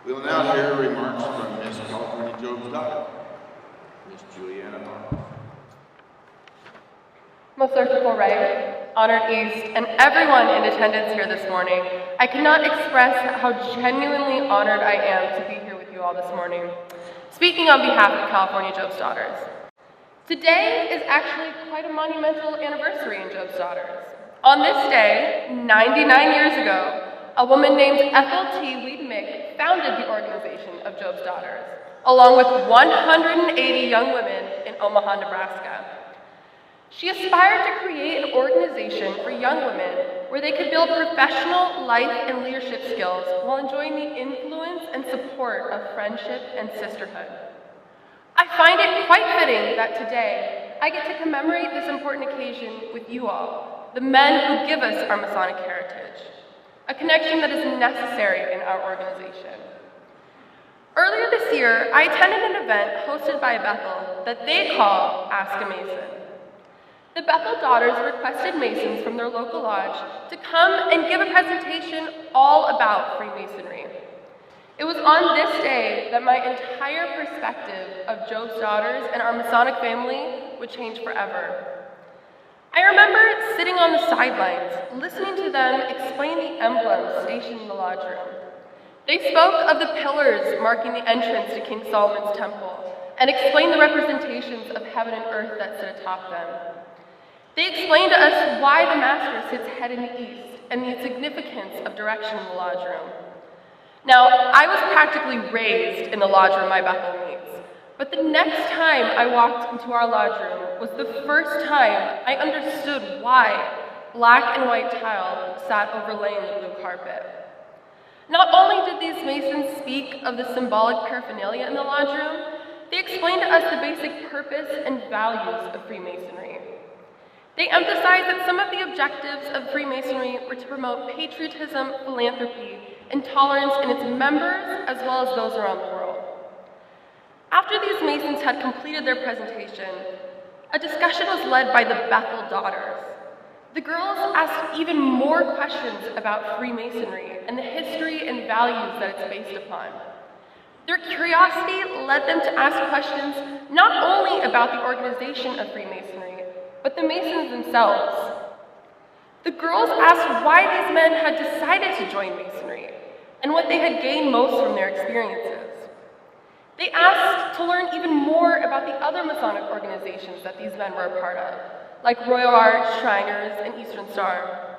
We will now hear remarks from Miss California Job's daughter, Miss Juliana Marr. Most Merciful Ray, Honored East, and everyone in attendance here this morning, I cannot express how genuinely honored I am to be here with you all this morning, speaking on behalf of California Job's Daughters. Today is actually quite a monumental anniversary in Job's Daughters. On this day, 99 years ago, a woman named Ethel T. Weed-Mick founded the organization of Job's Daughters, along with 180 young women in Omaha, Nebraska. She aspired to create an organization for young women where they could build professional life and leadership skills while enjoying the influence and support of friendship and sisterhood. I find it quite fitting that today I get to commemorate this important occasion with you all, the men who give us our Masonic heritage, a connection that is necessary in our organization. Earlier this year, I attended an event hosted by Bethel that they call Ask a Mason. The Bethel Daughters requested Masons from their local lodge to come and give a presentation all about Freemasonry. It was on this day that my entire perspective of Job's Daughters and our Masonic family would change forever. I remember sitting on the sidelines, listening to them explain the emblems stationed in the lodge room. They spoke of the pillars marking the entrance to King Solomon's temple and explained the representations of heaven and earth that sit atop them. They explained to us why the master sits head in the east and the significance of direction in the lodge room. Now, I was practically raised in the lodge room my Bethel meets, but the next time I walked into our lodge room was the first time I understood why black and white tile sat overlaying the blue carpet. Not only did these Masons speak of the symbolic paraphernalia in the lodge room, they explained to us the basic purpose and values of Freemasonry. They emphasized that some of the objectives of Freemasonry were to promote patriotism, philanthropy, and tolerance in its members as well as those around the world. After these Masons had completed their presentation, a discussion was led by the Bethel Daughters. The girls asked even more questions about Freemasonry and the history and values that it's based upon. Their curiosity led them to ask questions not only about the organization of Freemasonry, but the Masons themselves. The girls asked why these men had decided to join Masonry and what they had gained most from their experiences. They asked to learn even more about the other Masonic organizations that these men were a part of, like Royal Arch, Shriners, and Eastern Star.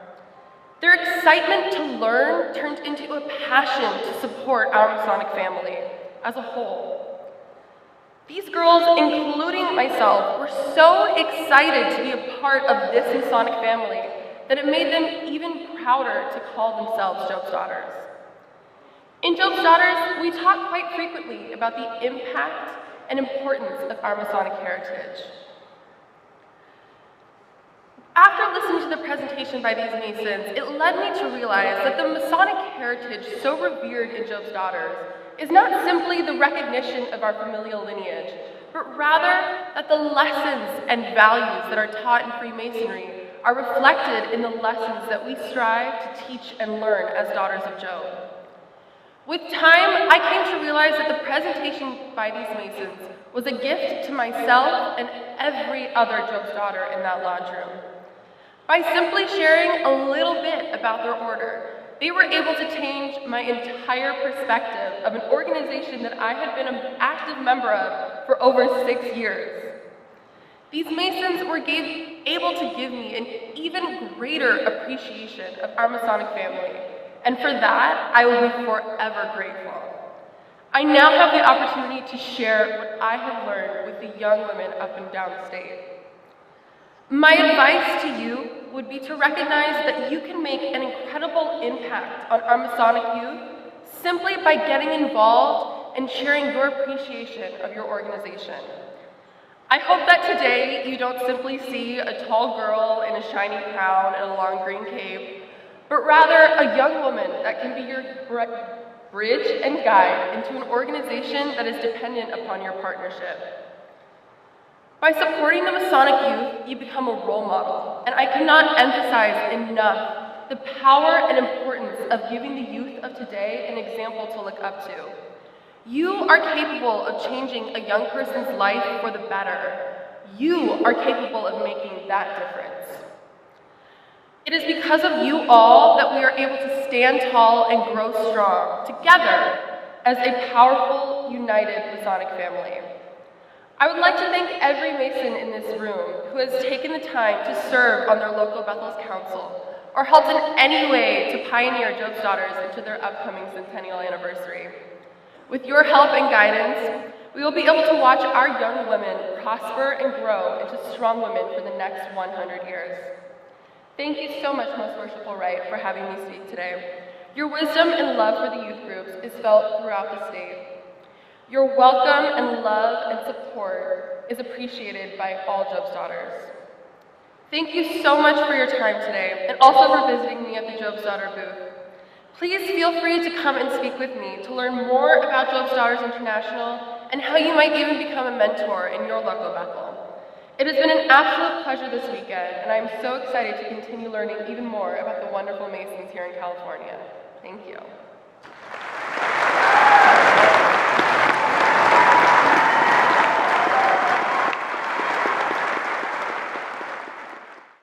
Their excitement to learn turned into a passion to support our Masonic family as a whole. These girls, including myself, were so excited to be a part of this Masonic family that it made them even prouder to call themselves Job's Daughters. In Job's Daughters, we talk quite frequently about the impact and importance of our Masonic heritage. After listening to the presentation by these Masons, it led me to realize that the Masonic heritage so revered in Job's Daughters is not simply the recognition of our familial lineage, but rather that the lessons and values that are taught in Freemasonry are reflected in the lessons that we strive to teach and learn as Daughters of Job. With time, I came to realize that the presentation by these Masons was a gift to myself and every other Job's daughter in that lodge room. By simply sharing a little bit about their order, they were able to change my entire perspective of an organization that I had been an active member of for over 6 years. These Masons were able to give me an even greater appreciation of our Masonic family, and for that, I will be forever grateful. I now have the opportunity to share what I have learned with the young women up and down the state. My advice to you would be to recognize that you can make an incredible impact on our Masonic youth simply by getting involved and sharing your appreciation of your organization. I hope that today you don't simply see a tall girl in a shiny crown and a long green cape, but rather a young woman that can be your bridge and guide into an organization that is dependent upon your partnership. By supporting the Masonic youth, you become a role model, and I cannot emphasize enough the power and importance of giving the youth of today an example to look up to. You are capable of changing a young person's life for the better. You are capable of making that difference. It is because of you all that we are able to stand tall and grow strong, together, as a powerful, united Masonic family. I would like to thank every Mason in this room who has taken the time to serve on their local Bethel's Council, or helped in any way to pioneer Job's Daughters into their upcoming centennial anniversary. With your help and guidance, we will be able to watch our young women prosper and grow into strong women for the next 100 years. Thank you so much, Most Worshipful Right, for having me speak today. Your wisdom and love for the youth groups is felt throughout the state. Your welcome and love and support is appreciated by all Job's Daughters. Thank you so much for your time today, and also for visiting me at the Job's Daughter booth. Please feel free to come and speak with me to learn more about Job's Daughters International and how you might even become a mentor in your local Bethel. It has been an absolute pleasure this weekend, and I'm so excited to continue learning even more about the wonderful Masons here in California. Thank you.